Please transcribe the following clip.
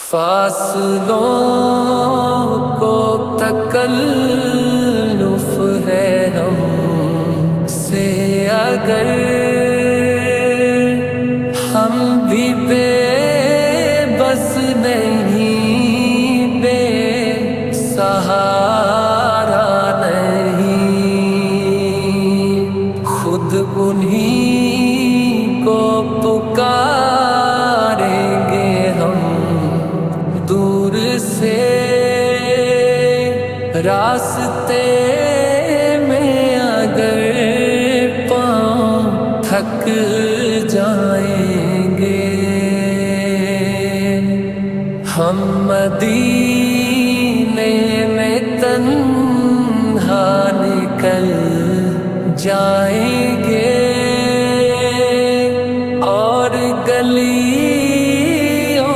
فاصلوں کو تکلف ہے ہم سے اگر ہم بھی بے بس نہیں، بے سہارا نہیں، خود انہی کو پکاریں گے ہم دور سے، راستے میں اگر پاؤں تھک جائیں گے، ہم مدینے میں تنہا نکل جائیں گے۔